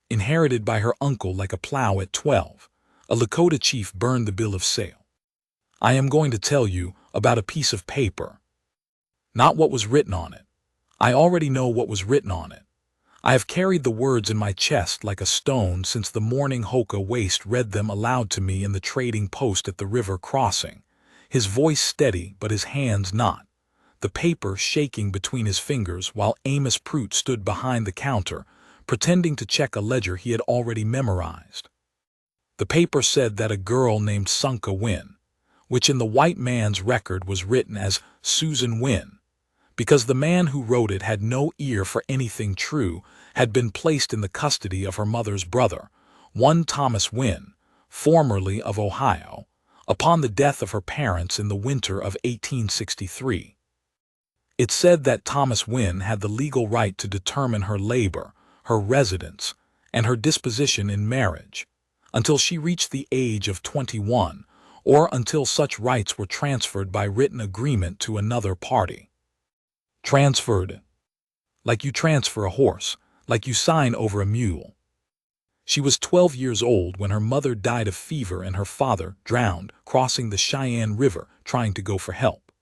inherited by her uncle like a plow at 12. A Lakota chief burned the bill of sale. I am going to tell you about a piece of paper. Not what was written on it. I already know what was written on it. I have carried the words in my chest like a stone since the morning Hoka Waste read them aloud to me in the trading post at the river crossing, his voice steady but his hands not, the paper shaking between his fingers while Amos Prout stood behind the counter, pretending to check a ledger he had already memorized. The paper said that a girl named Sunka Wynn, which in the white man's record was written as Susan Wynn, because the man who wrote it had no ear for anything true, had been placed in the custody of her mother's brother, one Thomas Wynn, formerly of Ohio, upon the death of her parents in the winter of 1863. It said that Thomas Wynn had the legal right to determine her labor, her residence, and her disposition in marriage, until she reached the age of 21, or until such rights were transferred by written agreement to another party. Transferred. Like you transfer a horse, like you sign over a mule. She was 12 years old when her mother died of fever and her father drowned crossing the Cheyenne River trying to go for help.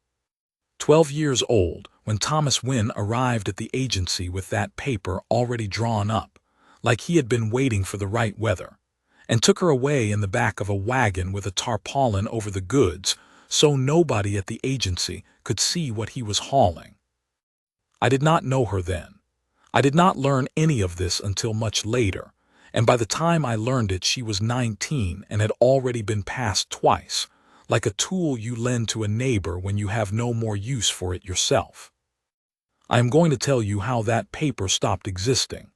12 years old when Thomas Wynn arrived at the agency with that paper already drawn up, like he had been waiting for the right weather, and took her away in the back of a wagon with a tarpaulin over the goods so nobody at the agency could see what he was hauling. I did not know her then. I did not learn any of this until much later, and by the time I learned it she was 19 and had already been passed twice, like a tool you lend to a neighbor when you have no more use for it yourself. I am going to tell you how that paper stopped existing.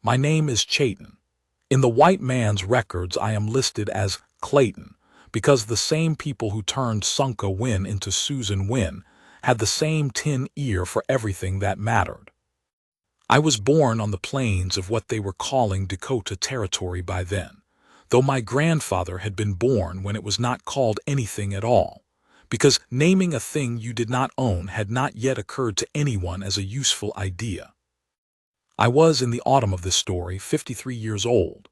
My name is Chayton. In the white man's records I am listed as Clayton, because the same people who turned Sunka Wynn into Susan Wynn had the same tin ear for everything that mattered. I was born on the plains of what they were calling Dakota Territory by then, though my grandfather had been born when it was not called anything at all, because naming a thing you did not own had not yet occurred to anyone as a useful idea. I was, in the autumn of this story, 53 years old.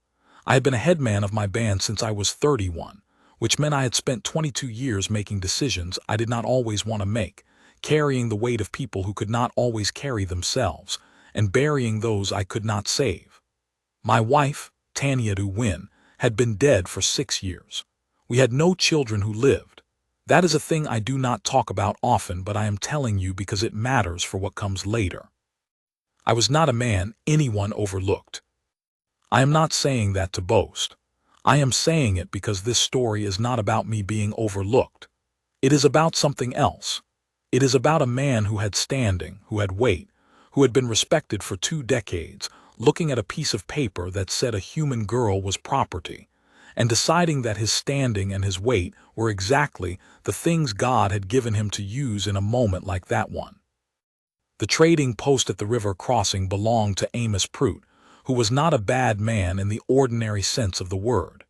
I had been a headman of my band since I was 31, which meant I had spent 22 years making decisions I did not always want to make, carrying the weight of people who could not always carry themselves, and burying those I could not save. My wife, Tanyadu Wynn, had been dead for 6 years. We had no children who lived. That is a thing I do not talk about often, but I am telling you because it matters for what comes later. I was not a man anyone overlooked. I am not saying that to boast. I am saying it because this story is not about me being overlooked. It is about something else. It is about a man who had standing, who had weight, who had been respected for 2 decades, looking at a piece of paper that said a human girl was property, and deciding that his standing and his weight were exactly the things God had given him to use in a moment like that one. The trading post at the river crossing belonged to Amos Prout, who was not a bad man in the ordinary sense of the word.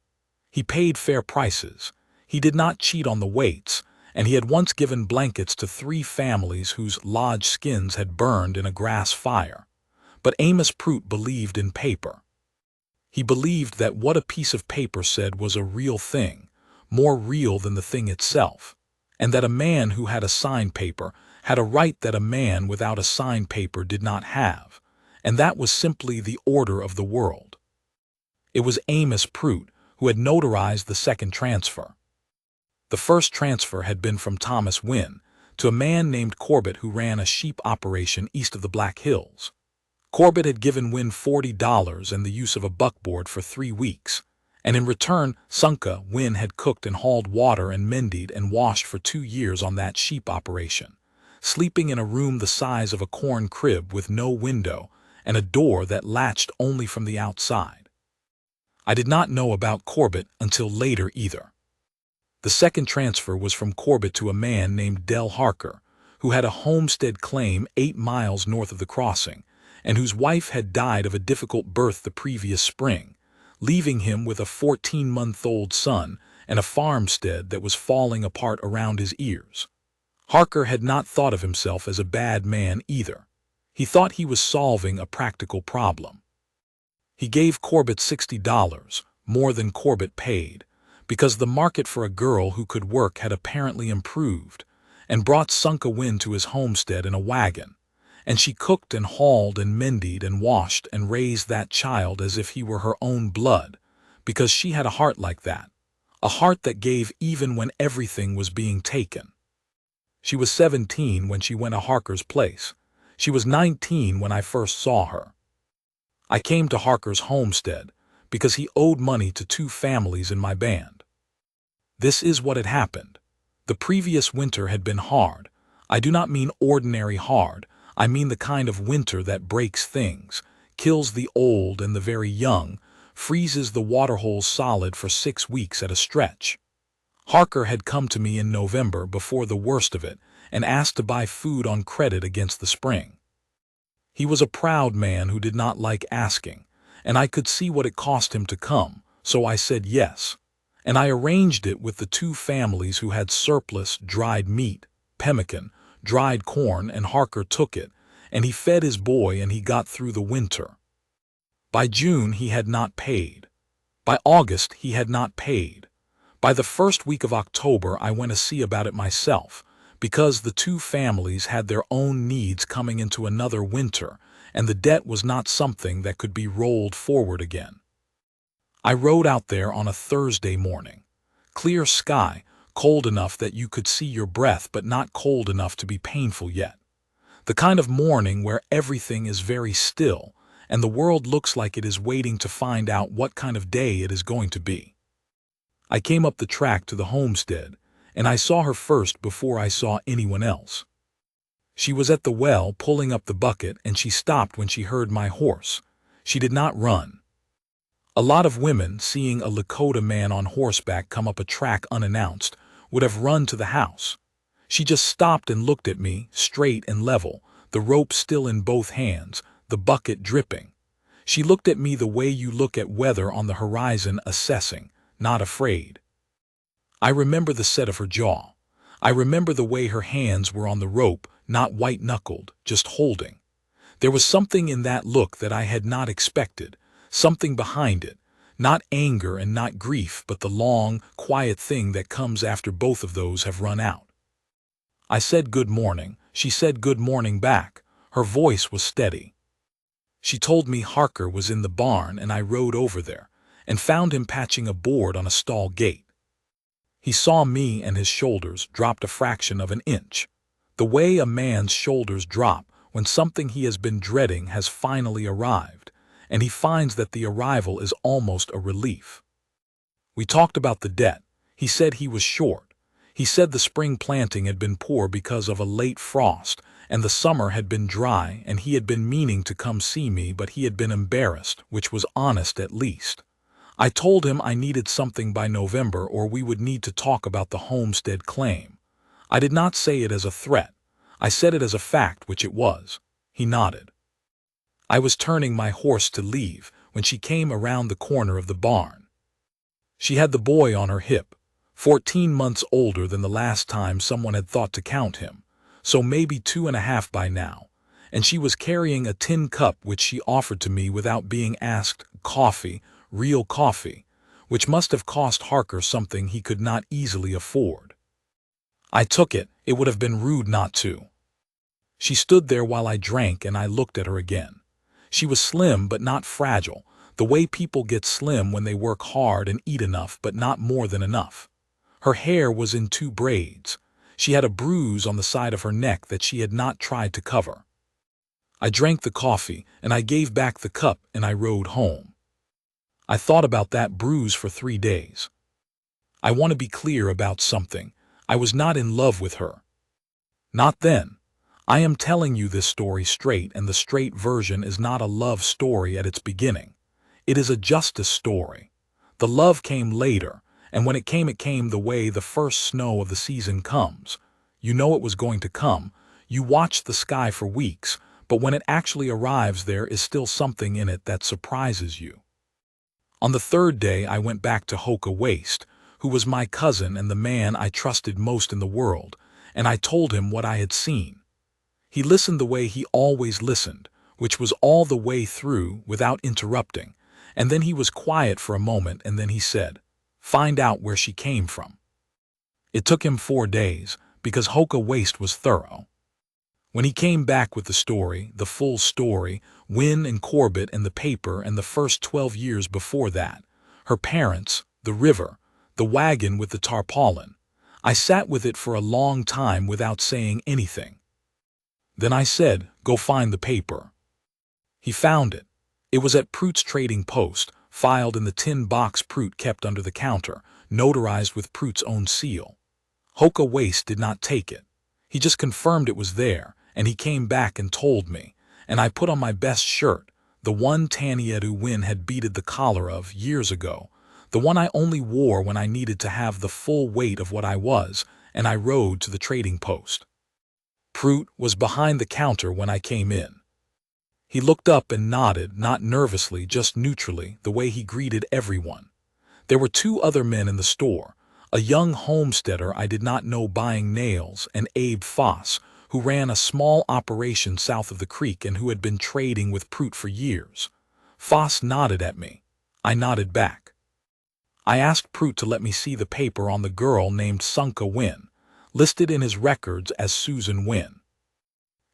He paid fair prices, he did not cheat on the weights, and he had once given blankets to 3 families whose lodge skins had burned in a grass fire. But Amos Prout believed in paper. He believed that what a piece of paper said was a real thing, more real than the thing itself, and that a man who had a signed paper had a right that a man without a signed paper did not have, and that was simply the order of the world. It was Amos Prout who had notarized the second transfer. The first transfer had been from Thomas Wynn to a man named Corbett who ran a sheep operation east of the Black Hills. Corbett had given Wynn $40 and the use of a buckboard for 3 weeks, and in return Sunka Wynn had cooked and hauled water and mended and washed for 2 years on that sheep operation, sleeping in a room the size of a corn crib with no window and a door that latched only from the outside. I did not know about Corbett until later either. The second transfer was from Corbett to a man named Del Harker, who had a homestead claim 8 miles north of the crossing, and whose wife had died of a difficult birth the previous spring, leaving him with a 14-month-old son and a farmstead that was falling apart around his ears. Harker had not thought of himself as a bad man either. He thought he was solving a practical problem. He gave Corbett $60, more than Corbett paid, because the market for a girl who could work had apparently improved, and brought Sunka Wynn to his homestead in a wagon, and she cooked and hauled and mended and washed and raised that child as if he were her own blood, because she had a heart like that, a heart that gave even when everything was being taken. She was 17 when she went to Harker's place. She was 19 when I first saw her. I came to Harker's homestead because he owed money to 2 families in my band. This is what had happened. The previous winter had been hard. I do not mean ordinary hard. I mean the kind of winter that breaks things, kills the old and the very young, freezes the waterholes solid for 6 weeks at a stretch. Harker had come to me in November before the worst of it and asked to buy food on credit against the spring. He was a proud man who did not like asking, and I could see what it cost him to come, so I said yes, and I arranged it with the 2 families who had surplus dried meat, pemmican, dried corn, and Harker took it, and he fed his boy and he got through the winter. By June he had not paid. By August he had not paid. By the first week of October I went to see about it myself, because the 2 families had their own needs coming into another winter, and the debt was not something that could be rolled forward again. I rode out there on a Thursday morning. Clear sky, cold enough that you could see your breath but not cold enough to be painful yet. The kind of morning where everything is very still, and the world looks like it is waiting to find out what kind of day it is going to be. I came up the track to the homestead, and I saw her first before I saw anyone else. She was at the well pulling up the bucket, and she stopped when she heard my horse. She did not run. A lot of women, seeing a Lakota man on horseback come up a track unannounced, would have run to the house. She just stopped and looked at me, straight and level, the rope still in both hands, the bucket dripping. She looked at me the way you look at weather on the horizon, assessing, not afraid. I remember the set of her jaw. I remember the way her hands were on the rope, not white-knuckled, just holding. There was something in that look that I had not expected, something behind it, not anger and not grief, but the long, quiet thing that comes after both of those have run out. I said good morning. She said good morning back. Her voice was steady. She told me Harker was in the barn, and I rode over there and found him patching a board on a stall gate. He saw me and his shoulders dropped a fraction of an inch, the way a man's shoulders drop when something he has been dreading has finally arrived, and he finds that the arrival is almost a relief. We talked about the debt. He said he was short. He said the spring planting had been poor because of a late frost, and the summer had been dry, and he had been meaning to come see me, but he had been embarrassed, which was honest at least. I told him I needed something by November or we would need to talk about the homestead claim. I did not say it as a threat. I said it as a fact, which it was. He nodded. I was turning my horse to leave when she came around the corner of the barn. She had the boy on her hip, 14 months older than the last time someone had thought to count him, so maybe 2.5 by now, and she was carrying a tin cup which she offered to me without being asked. Coffee, real coffee, which must have cost Harker something he could not easily afford. I took it. It would have been rude not to. She stood there while I drank, and I looked at her again. She was slim but not fragile, the way people get slim when they work hard and eat enough but not more than enough. Her hair was in 2 braids. She had a bruise on the side of her neck that she had not tried to cover. I drank the coffee, and I gave back the cup, and I rode home. I thought about that bruise for 3 days. I want to be clear about something. I was not in love with her. Not then. I am telling you this story straight, and the straight version is not a love story at its beginning. It is a justice story. The love came later, and when it came the way the first snow of the season comes. You know it was going to come. You watch the sky for weeks, but when it actually arrives there is still something in it that surprises you. On the 3rd day I went back to Hoka Waste, who was my cousin and the man I trusted most in the world, and I told him what I had seen. He listened the way he always listened, which was all the way through, without interrupting, And then he was quiet for a moment, and then he said, "Find out where she came from." It took him 4 days, because Hoka Waste was thorough. When he came back with the story, the full story, Wynne and Corbett and the paper and the first 12 years before that, her parents, the river, the wagon with the tarpaulin, I sat with it for a long time without saying anything. Then I said, "Go find the paper." He found it. It was at Pruett's trading post, filed in the tin box Pruett kept under the counter, notarized with Pruett's own seal. Hoka Waste did not take it. He just confirmed it was there, and he came back and told me, and I put on my best shirt, the one Taniedu Wynne had beaded the collar of years ago, the one I only wore when I needed to have the full weight of what I was, and I rode to the trading post. Pruett was behind the counter when I came in. He looked up and nodded, not nervously, just neutrally, the way he greeted everyone. There were 2 other men in the store, a young homesteader I did not know buying nails, and Abe Foss, who ran a small operation south of the creek and who had been trading with Pruett for years. Foss nodded at me. I nodded back. I asked Pruett to let me see the paper on the girl named Sunka Wynne, listed in his records as Susan Wynne.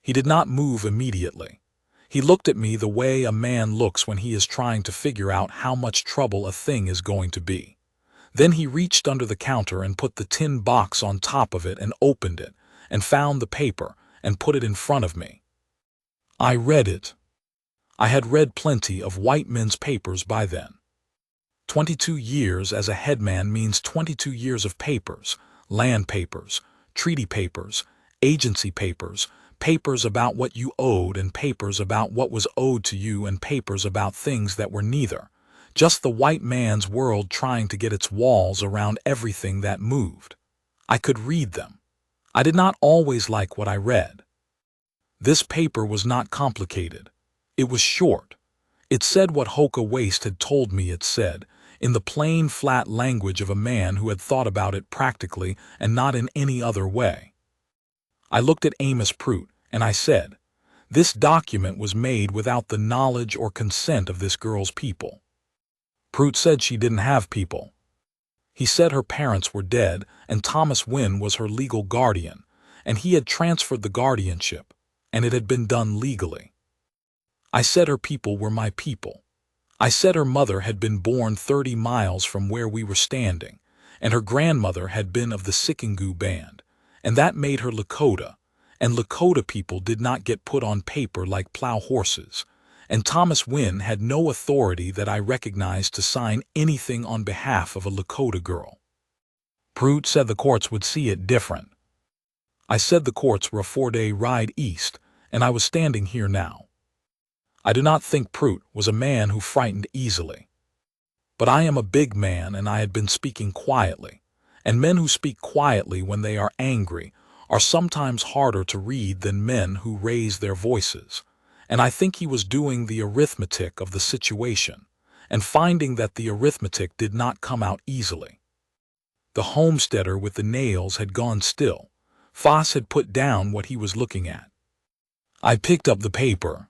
He did not move immediately. He looked at me the way a man looks when he is trying to figure out how much trouble a thing is going to be. Then he reached under the counter and put the tin box on top of it and opened it, and found the paper and put it in front of me. I read it. I had read plenty of white men's papers by then. 22 years as a headman means 22 years of papers, land papers, treaty papers, agency papers, papers about what you owed and papers about what was owed to you and papers about things that were neither. Just the white man's world trying to get its walls around everything that moved. I could read them. I did not always like what I read. This paper was not complicated. It was short. It said what Hoka Waste had told me it said, in the plain, flat language of a man who had thought about it practically and not in any other way. I looked at Amos Pruett, and I said, "This document was made without the knowledge or consent of this girl's people." Pruett said she didn't have people. He said her parents were dead, and Thomas Wynne was her legal guardian, and he had transferred the guardianship, and it had been done legally. I said her people were my people. I said her mother had been born 30 miles from where we were standing, and her grandmother had been of the Sikingu band, and that made her Lakota, and Lakota people did not get put on paper like Plough horses, and Thomas Wynne had no authority that I recognized to sign anything on behalf of a Lakota girl. Pruett said the courts would see it different. I said the courts were a 4-day ride east, and I was standing here now. I do not think Pruett was a man who frightened easily. But I am a big man, and I had been speaking quietly, and men who speak quietly when they are angry are sometimes harder to read than men who raise their voices, and I think he was doing the arithmetic of the situation, and finding that the arithmetic did not come out easily. The homesteader with the nails had gone still. Foss had put down what he was looking at. I picked up the paper,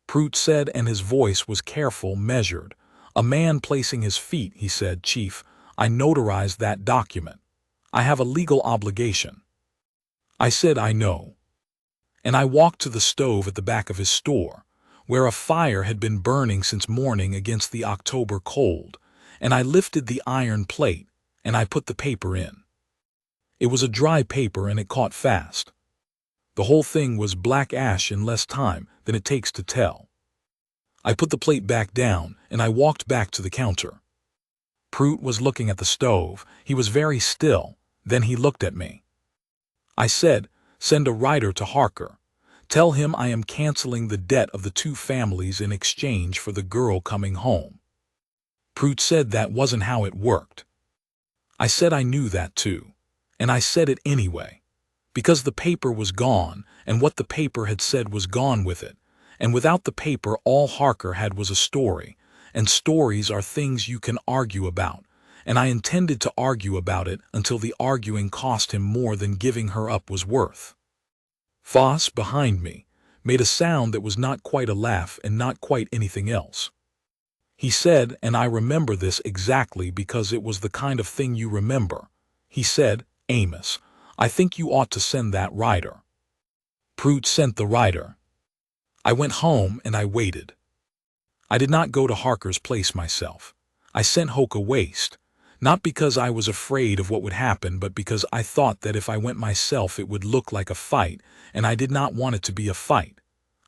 Pruett said, and his voice was careful, measured. A man placing his feet, he said, "Chief, I notarized that document. I have a legal obligation." I said, "I know." And I walked to the stove at the back of his store, where a fire had been burning since morning against the October cold, and I lifted the iron plate, and I put the paper in. It was a dry paper, and it caught fast. The whole thing was black ash in less time than it takes to tell. I put the plate back down, and I walked back to the counter. Pruett was looking at the stove. He was very still. Then he looked at me. I said, "Send a writer to Harker. Tell him I am canceling the debt of the 2 families in exchange for the girl coming home." Pruett said that wasn't how it worked. I said I knew that too, and I said it anyway, because the paper was gone, and what the paper had said was gone with it, and without the paper all Harker had was a story, and stories are things you can argue about, and I intended to argue about it until the arguing cost him more than giving her up was worth. Foss, behind me, made a sound that was not quite a laugh and not quite anything else. He said, and I remember this exactly because it was the kind of thing you remember. He said, Amos, I think you ought to send that writer. Prout sent the writer. I went home and I waited. I did not go to Harker's place myself. I sent Hoka Waste, not because I was afraid of what would happen, but because I thought that if I went myself it would look like a fight, and I did not want it to be a fight.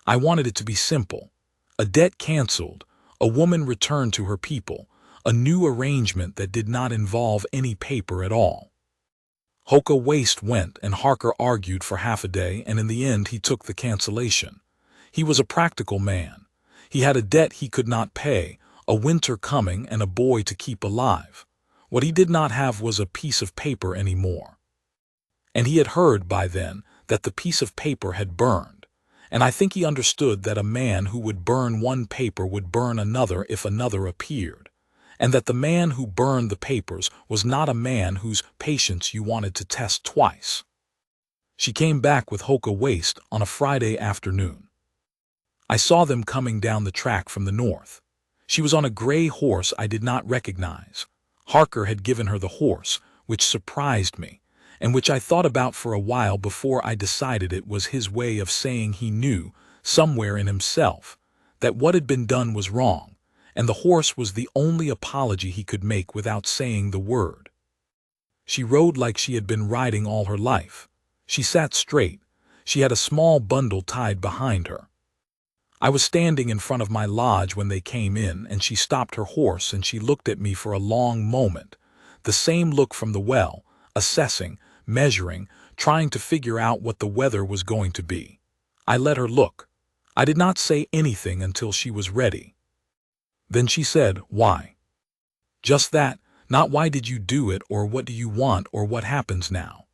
I wanted it to be simple. A debt canceled, a woman returned to her people, a new arrangement that did not involve any paper at all. Hoka Waste went, and Harker argued for half a day, and in the end he took the cancellation. He was a practical man. He had a debt he could not pay, a winter coming, and a boy to keep alive. What he did not have was a piece of paper anymore. And he had heard by then that the piece of paper had burned, and I think he understood that a man who would burn one paper would burn another if another appeared, and that the man who burned the papers was not a man whose patience you wanted to test twice. She came back with Hoka Waste on a Friday afternoon. I saw them coming down the track from the north. She was on a gray horse I did not recognize. Harker had given her the horse, which surprised me, and which I thought about for a while before I decided it was his way of saying he knew, somewhere in himself, that what had been done was wrong, and the horse was the only apology he could make without saying the word. She rode like she had been riding all her life. She sat straight. She had a small bundle tied behind her. I was standing in front of my lodge when they came in, and she stopped her horse and she looked at me for a long moment, the same look from the well, assessing, measuring, trying to figure out what the weather was going to be. I let her look. I did not say anything until she was ready. Then she said, "Why?" Just that, not why did you do it or what do you want or what happens now.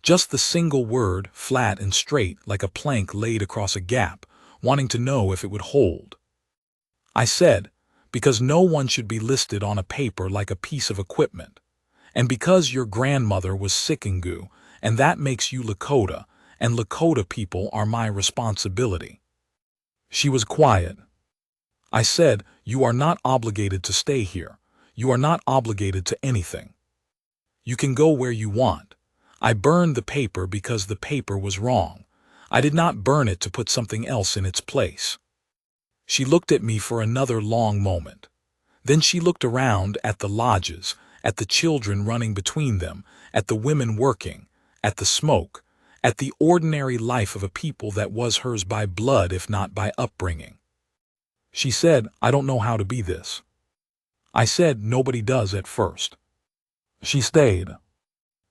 Just the single word, flat and straight like a plank laid across a gap, wanting to know if it would hold. I said, because no one should be listed on a paper like a piece of equipment, and because your grandmother was Sikingu, and that makes you Lakota, and Lakota people are my responsibility. She was quiet. I said, you are not obligated to stay here. You are not obligated to anything. You can go where you want. I burned the paper because the paper was wrong. I did not burn it to put something else in its place. She looked at me for another long moment. Then she looked around at the lodges, at the children running between them, at the women working, at the smoke, at the ordinary life of a people that was hers by blood if not by upbringing. She said, I don't know how to be this. I said, nobody does at first. She stayed.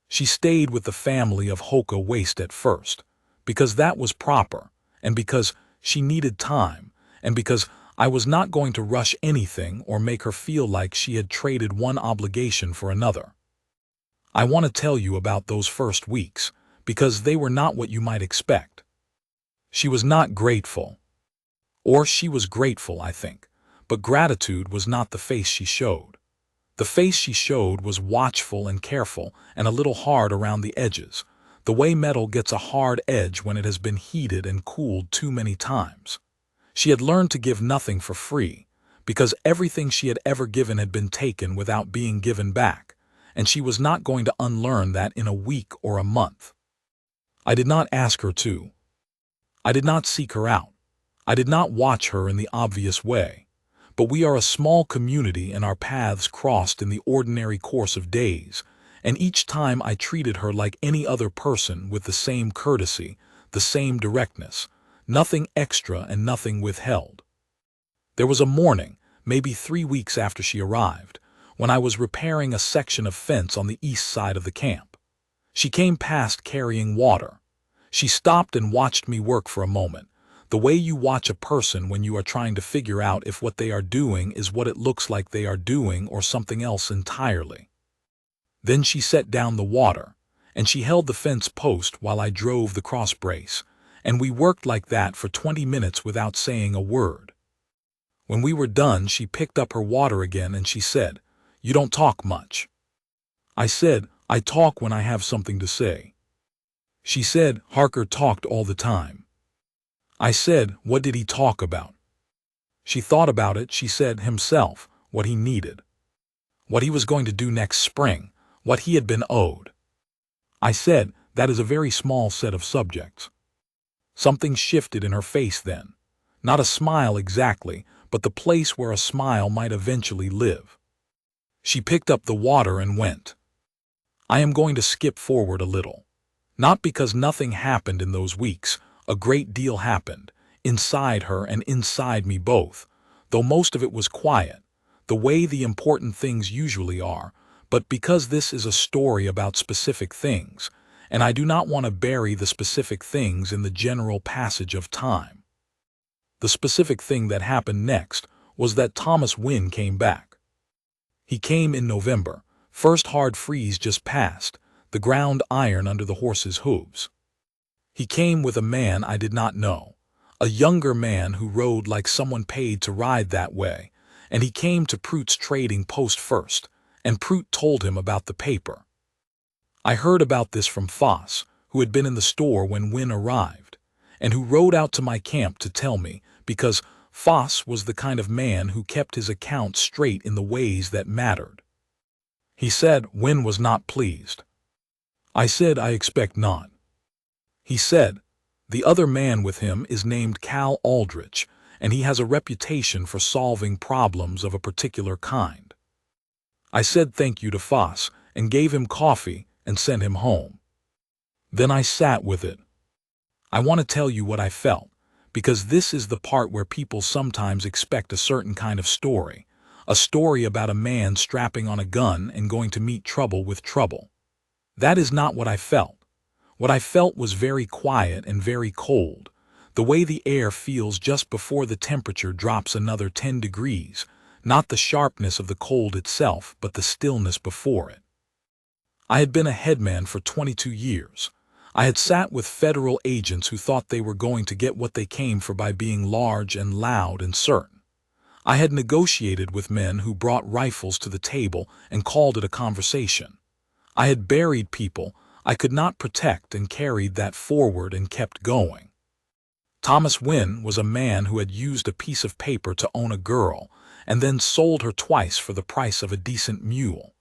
She stayed with the family of Hoka Waste at first, because that was proper, and because she needed time, and because I was not going to rush anything or make her feel like she had traded one obligation for another. I want to tell you about those first weeks, because they were not what you might expect. She was not grateful. Or she was grateful, I think, but gratitude was not the face she showed. The face she showed was watchful and careful and a little hard around the edges, the way metal gets a hard edge when it has been heated and cooled too many times. She had learned to give nothing for free, because everything she had ever given had been taken without being given back, and she was not going to unlearn that in a week or a month. I did not ask her to. I did not seek her out. I did not watch her in the obvious way, but we are a small community and our paths crossed in the ordinary course of days, and each time I treated her like any other person with the same courtesy, the same directness, nothing extra and nothing withheld. There was a morning, maybe 3 weeks after she arrived, when I was repairing a section of fence on the east side of the camp. She came past carrying water. She stopped and watched me work for a moment, the way you watch a person when you are trying to figure out if what they are doing is what it looks like they are doing or something else entirely. Then she set down the water, and she held the fence post while I drove the cross brace, and we worked like that for 20 minutes without saying a word. When we were done, she picked up her water again and she said, "You don't talk much." I said, "I talk when I have something to say." She said, "Harker talked all the time." I said, "What did he talk about?" She thought about it. She said, "Himself, what he needed, what he was going to do next spring, what he had been owed. I said, that is a very small set of subjects. Something shifted in her face then. Not a smile exactly, but the place where a smile might eventually live. She picked up the water and went. I am going to skip forward a little. Not because nothing happened in those weeks, a great deal happened, inside her and inside me both, though most of it was quiet, the way the important things usually are, but because this is a story about specific things, and I do not want to bury the specific things in the general passage of time. The specific thing that happened next was that Thomas Wynne came back. He came in November, first hard freeze just passed, the ground iron under the horse's hooves. He came with a man I did not know, a younger man who rode like someone paid to ride that way, and he came to Pruitt's trading post first, and Pruitt told him about the paper. I heard about this from Foss, who had been in the store when Wynne arrived, and who rode out to my camp to tell me, because Foss was the kind of man who kept his accounts straight in the ways that mattered. He said Wynne was not pleased. I said I expect not. He said, the other man with him is named Cal Aldrich, and he has a reputation for solving problems of a particular kind. I said thank you to Foss, and gave him coffee, and sent him home. Then I sat with it. I want to tell you what I felt, because this is the part where people sometimes expect a certain kind of story, a story about a man strapping on a gun and going to meet trouble with trouble. That is not what I felt. What I felt was very quiet and very cold, the way the air feels just before the temperature drops another 10 degrees, not the sharpness of the cold itself, but the stillness before it. I had been a headman for 22 years. I had sat with federal agents who thought they were going to get what they came for by being large and loud and certain. I had negotiated with men who brought rifles to the table and called it a conversation. I had buried people I could not protect and carried that forward and kept going. Thomas Wynne was a man who had used a piece of paper to own a girl and then sold her twice for the price of a decent mule.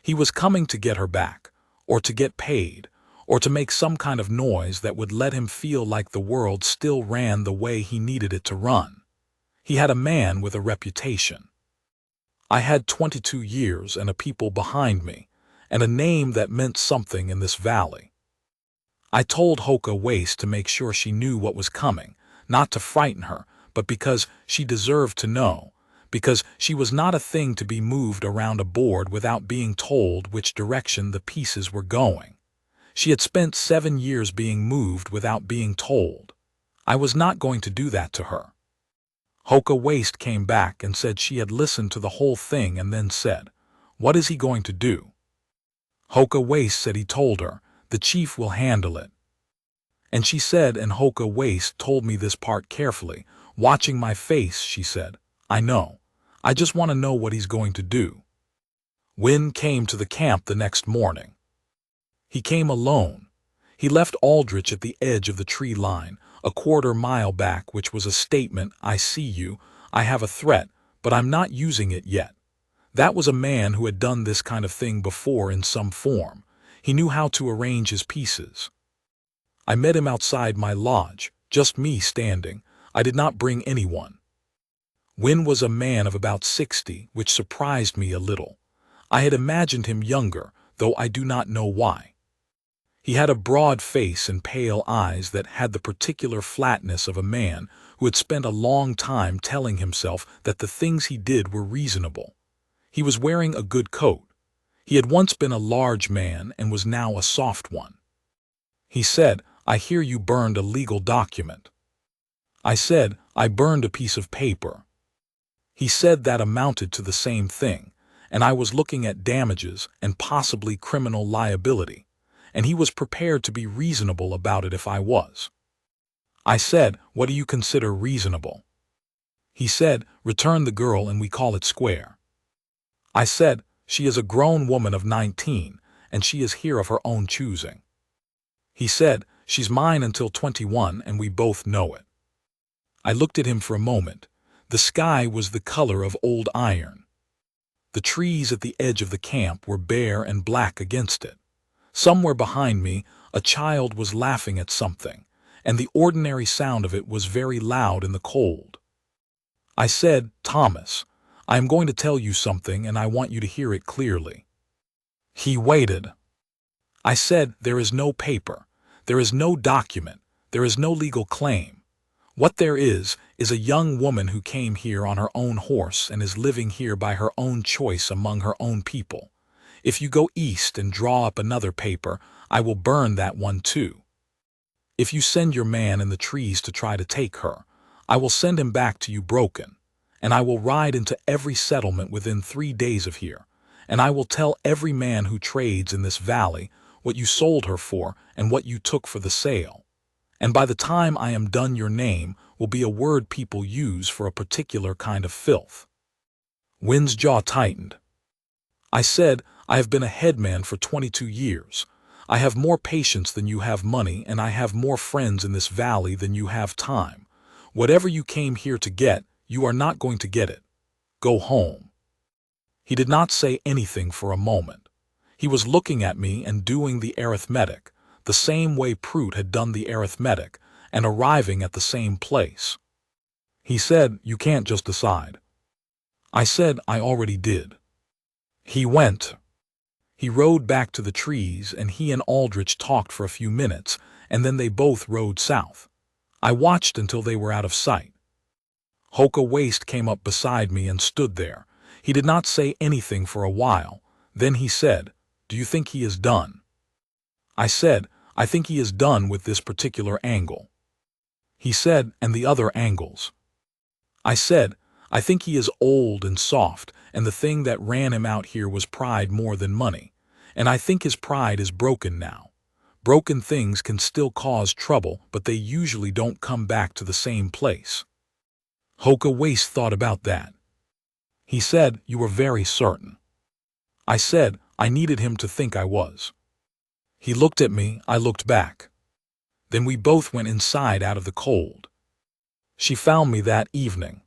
He was coming to get her back, or to get paid, or to make some kind of noise that would let him feel like the world still ran the way he needed it to run. He had a man with a reputation. I had 22 years and a people behind me, and a name that meant something in this valley. I told Hoka Waste to make sure she knew what was coming, not to frighten her, but because she deserved to know, because she was not a thing to be moved around a board without being told which direction the pieces were going. She had spent 7 years being moved without being told. I was not going to do that to her. Hoka Waste came back and said she had listened to the whole thing and then said, "What is he going to do?" Hoka Waste said he told her, "The chief will handle it." And she said, and Hoka Waste told me this part carefully, watching my face, she said, "I know. I just want to know what he's going to do." Wynne came to the camp the next morning. He came alone. He left Aldrich at the edge of the tree line, a quarter-mile back, which was a statement, "I see you, I have a threat, but I'm not using it yet." That was a man who had done this kind of thing before in some form. He knew how to arrange his pieces. I met him outside my lodge, just me standing. I did not bring anyone. Wynne was a man of about 60, which surprised me a little. I had imagined him younger, though I do not know why. He had a broad face and pale eyes that had the particular flatness of a man who had spent a long time telling himself that the things he did were reasonable. He was wearing a good coat. He had once been a large man and was now a soft one. He said, "I hear you burned a legal document." I said, "I burned a piece of paper." He said that amounted to the same thing, and I was looking at damages and possibly criminal liability, and he was prepared to be reasonable about it if I was. I said, "What do you consider reasonable?" He said, "Return the girl and we call it square." I said, "She is a grown woman of 19, and she is here of her own choosing." He said, "She's mine until 21, and we both know it." I looked at him for a moment. The sky was the color of old iron. The trees at the edge of the camp were bare and black against it. Somewhere behind me, a child was laughing at something, and the ordinary sound of it was very loud in the cold. I said, "Thomas, I am going to tell you something and I want you to hear it clearly." He waited. I said, "There is no paper. There is no document. There is no legal claim. What there is a young woman who came here on her own horse and is living here by her own choice among her own people. If you go east and draw up another paper, I will burn that one too. If you send your man in the trees to try to take her, I will send him back to you broken, and I will ride into every settlement within 3 days of here, and I will tell every man who trades in this valley what you sold her for and what you took for the sale. And by the time I am done, your name will be a word people use for a particular kind of filth." Wynn's jaw tightened. I said, "I have been a headman for 22 years. I have more patience than you have money, and I have more friends in this valley than you have time. Whatever you came here to get, you are not going to get it. Go home." He did not say anything for a moment. He was looking at me and doing the arithmetic, the same way Prout had done the arithmetic, and arriving at the same place. He said, "You can't just decide." I said, "I already did." He went. He rode back to the trees, and he and Aldrich talked for a few minutes, and then they both rode south. I watched until they were out of sight. Hoka Waste came up beside me and stood there. He did not say anything for a while. Then he said, "Do you think he is done?" I said, "I think he is done with this particular angle." He said, "And the other angles?" I said, "I think he is old and soft, and the thing that ran him out here was pride more than money. And I think his pride is broken now. Broken things can still cause trouble, but they usually don't come back to the same place." Hoka Waste thought about that. He said, "You were very certain." I said, "I needed him to think I was." He looked at me, I looked back. Then we both went inside out of the cold. She found me that evening.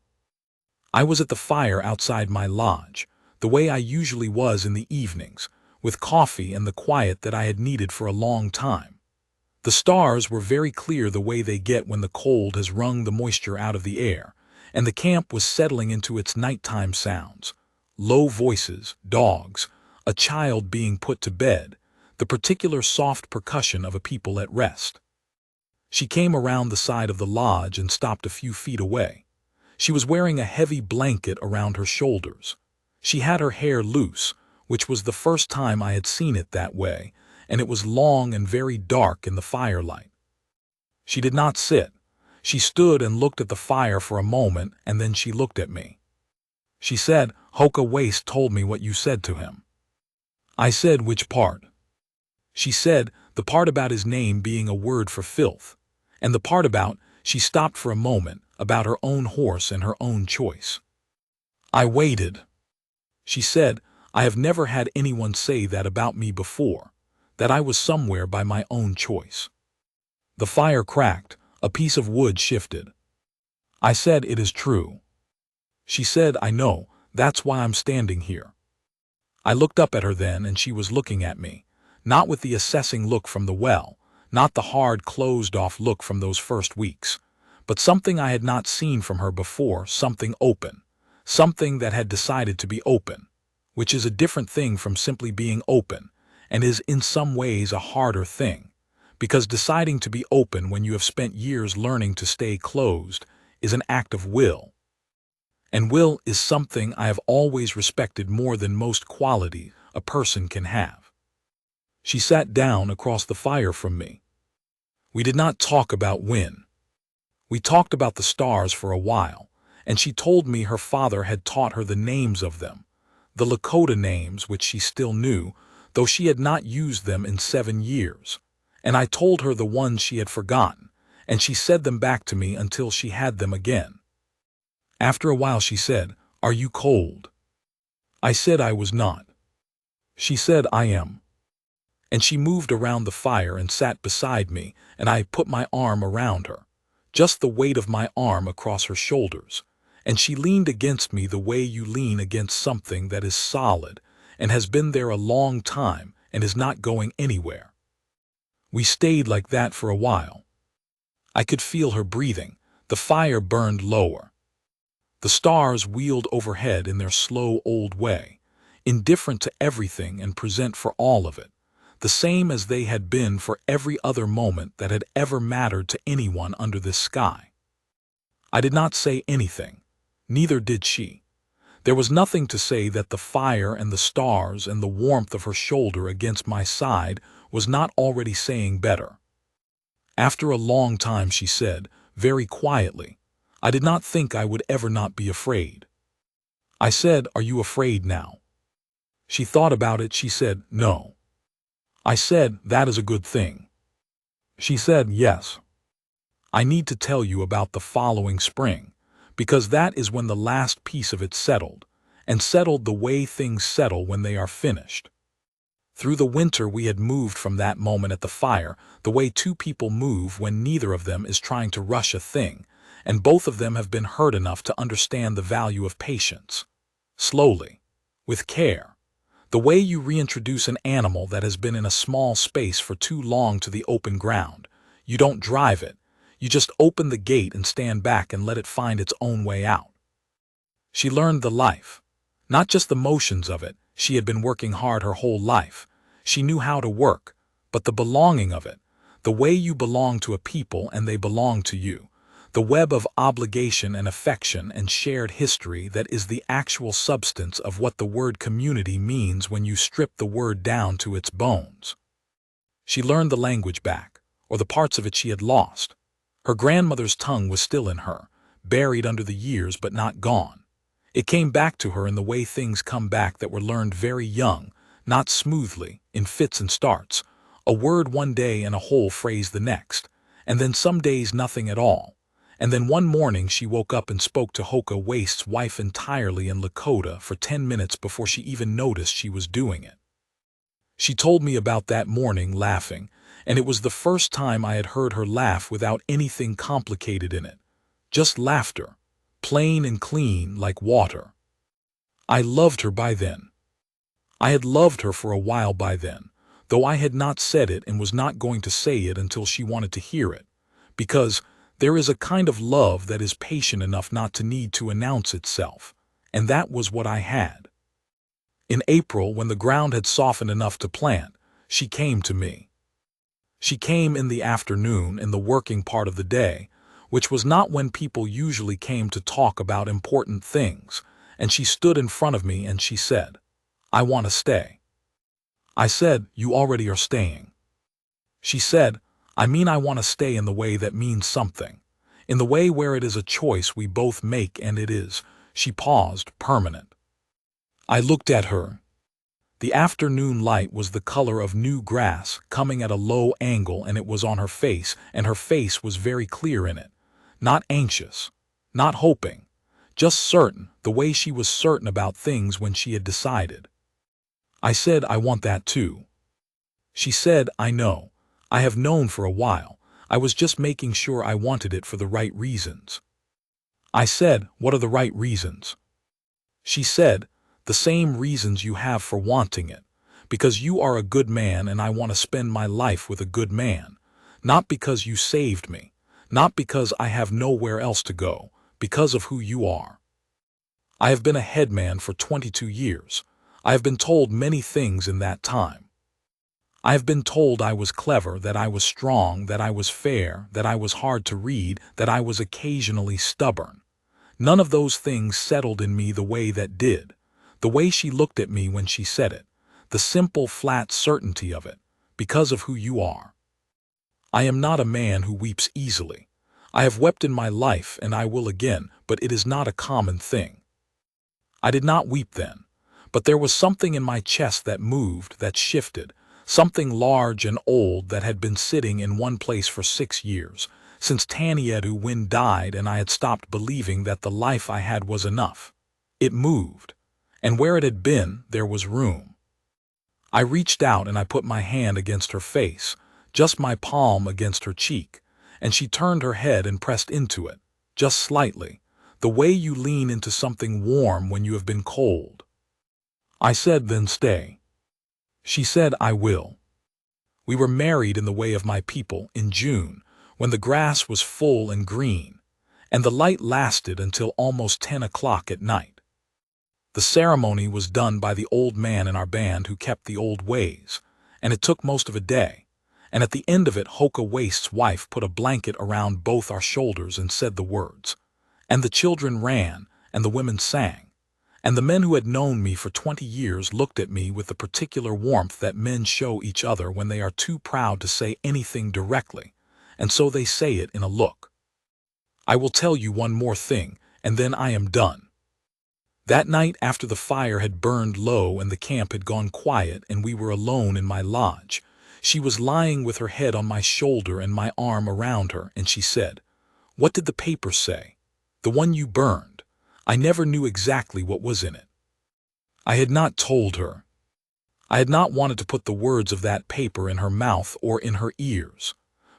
I was at the fire outside my lodge, the way I usually was in the evenings, with coffee and the quiet that I had needed for a long time. The stars were very clear, the way they get when the cold has wrung the moisture out of the air, and the camp was settling into its nighttime sounds. Low voices, dogs, a child being put to bed, the particular soft percussion of a people at rest. She came around the side of the lodge and stopped a few feet away. She was wearing a heavy blanket around her shoulders. She had her hair loose, which was the first time I had seen it that way, and it was long and very dark in the firelight. She did not sit. She stood and looked at the fire for a moment, and then she looked at me. She said, "Hoka Waste told me what you said to him." I said, "Which part?" She said, "The part about his name being a word for filth, and the part about," she stopped for a moment, "about her own horse and her own choice." I waited. She said, "I have never had anyone say that about me before, that I was somewhere by my own choice." The fire cracked, a piece of wood shifted. I said, "It is true." She said, "I know, that's why I'm standing here." I looked up at her then, and she was looking at me, not with the assessing look from the well, not the hard closed-off look from those first weeks, but something I had not seen from her before, something open, something that had decided to be open, which is a different thing from simply being open, and is in some ways a harder thing, because deciding to be open when you have spent years learning to stay closed is an act of will. And will is something I have always respected more than most qualities a person can have. She sat down across the fire from me. We did not talk about Wynn. We talked about the stars for a while, and she told me her father had taught her the names of them, the Lakota names which she still knew, though she had not used them in 7 years, and I told her the ones she had forgotten, and she said them back to me until she had them again. After a while she said, "Are you cold?" I said I was not. She said, "I am." And she moved around the fire and sat beside me, and I put my arm around her, just the weight of my arm across her shoulders, and she leaned against me the way you lean against something that is solid and has been there a long time and is not going anywhere. We stayed like that for a while. I could feel her breathing. The fire burned lower. The stars wheeled overhead in their slow old way, indifferent to everything and present for all of it, the same as they had been for every other moment that had ever mattered to anyone under this sky. I did not say anything. Neither did she. There was nothing to say that the fire and the stars and the warmth of her shoulder against my side was not already saying better. After a long time she said, very quietly, I did not think I would ever not be afraid. I said, are you afraid now? She thought about it. She said, no. I said, that is a good thing. She said, yes. I need to tell you about the following spring, because that is when the last piece of it settled, and settled the way things settle when they are finished. Through the winter we had moved from that moment at the fire, the way two people move when neither of them is trying to rush a thing, and both of them have been hurt enough to understand the value of patience. Slowly, with care. The way you reintroduce an animal that has been in a small space for too long to the open ground. You don't drive it. You just open the gate and stand back and let it find its own way out. She learned the life, not just the motions of it. She had been working hard her whole life. She knew how to work, but the belonging of it, the way you belong to a people and they belong to you, the web of obligation and affection and shared history that is the actual substance of what the word community means when you strip the word down to its bones. She learned the language back, or the parts of it she had lost. Her grandmother's tongue was still in her, buried under the years but not gone. It came back to her in the way things come back that were learned very young, not smoothly, in fits and starts, a word one day and a whole phrase the next, and then some days nothing at all. And then one morning she woke up and spoke to Hoka Waste's wife entirely in Lakota for 10 minutes before she even noticed she was doing it. She told me about that morning laughing, and it was the first time I had heard her laugh without anything complicated in it. Just laughter, plain and clean like water. I loved her by then. I had loved her for a while by then, though I had not said it and was not going to say it until she wanted to hear it, because there is a kind of love that is patient enough not to need to announce itself, and that was what I had. In April, when the ground had softened enough to plant, she came to me. She came in the afternoon in the working part of the day, which was not when people usually came to talk about important things, and she stood in front of me and she said, I want to stay. I said, you already are staying. She said, I mean I want to stay in the way that means something, in the way where it is a choice we both make and it is, she paused, permanent. I looked at her. The afternoon light was the color of new grass coming at a low angle and it was on her face, and her face was very clear in it. Not anxious, not hoping, just certain, the way she was certain about things when she had decided. I said, I want that too. She said, I know. I have known for a while. I was just making sure I wanted it for the right reasons. I said, what are the right reasons? She said, the same reasons you have for wanting it, because you are a good man and I want to spend my life with a good man, not because you saved me, not because I have nowhere else to go, because of who you are. I have been a headman for 22 years. I have been told many things in that time. I have been told I was clever, that I was strong, that I was fair, that I was hard to read, that I was occasionally stubborn. None of those things settled in me the way that did. The way she looked at me when she said it, the simple, flat certainty of it, because of who you are. I am not a man who weeps easily. I have wept in my life and I will again, but it is not a common thing. I did not weep then, but there was something in my chest that moved, that shifted, something large and old that had been sitting in one place for 6 years, since Taniedu Win died and I had stopped believing that the life I had was enough. It moved. And where it had been, there was room. I reached out and I put my hand against her face, just my palm against her cheek, and she turned her head and pressed into it, just slightly, the way you lean into something warm when you have been cold. I said, then stay. She said, I will. We were married in the way of my people in June, when the grass was full and green, and the light lasted until almost 10 o'clock at night. The ceremony was done by the old man in our band who kept the old ways, and it took most of a day, and at the end of it Hoka Waste's wife put a blanket around both our shoulders and said the words, and the children ran, and the women sang, and the men who had known me for 20 years looked at me with the particular warmth that men show each other when they are too proud to say anything directly, and so they say it in a look. I will tell you one more thing, and then I am done. That night, after the fire had burned low and the camp had gone quiet and we were alone in my lodge, she was lying with her head on my shoulder and my arm around her, and she said, "What did the paper say? The one you burned. I never knew exactly what was in it." I had not told her. I had not wanted to put the words of that paper in her mouth or in her ears.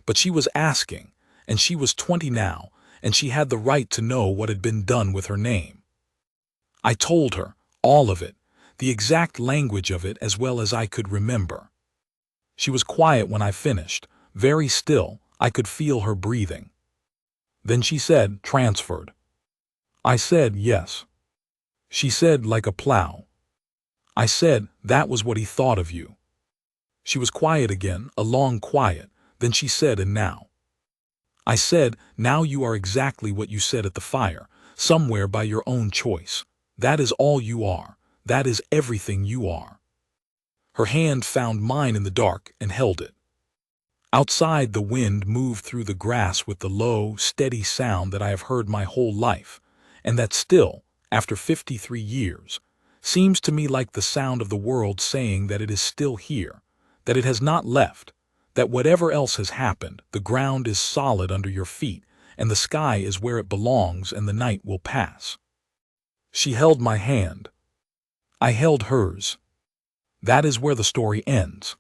But she was asking, and she was 20 now, and she had the right to know what had been done with her name. I told her, all of it, the exact language of it as well as I could remember. She was quiet when I finished, very still. I could feel her breathing. Then she said, "Transferred." I said, "Yes." She said, "Like a plough." I said, "That was what he thought of you." She was quiet again, a long quiet. Then she said, "And now?" I said, "Now you are exactly what you said at the fire, somewhere by your own choice. That is all you are. That is everything you are." Her hand found mine in the dark and held it. Outside, the wind moved through the grass with the low, steady sound that I have heard my whole life, and that still, after 53 years, seems to me like the sound of the world saying that it is still here, that it has not left, that whatever else has happened, the ground is solid under your feet, and the sky is where it belongs, and the night will pass. She held my hand. I held hers. That is where the story ends.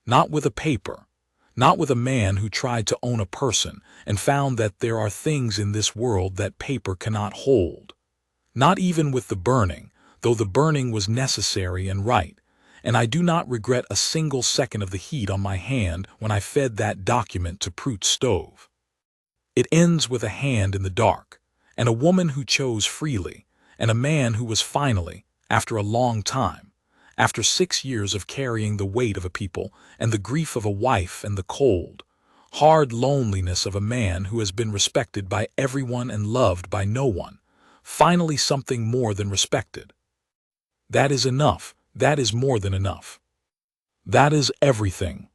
Not with a paper, not with a man who tried to own a person and found that there are things in this world that paper cannot hold. Not even with the burning, though the burning was necessary and right, and I do not regret a single second of the heat on my hand when I fed that document to Prout's stove. It ends with a hand in the dark, and a woman who chose freely, and a man who was finally, after a long time, after 6 years of carrying the weight of a people and the grief of a wife and the cold, hard loneliness of a man who has been respected by everyone and loved by no one, finally something more than respected. That is enough. That is more than enough. That is everything.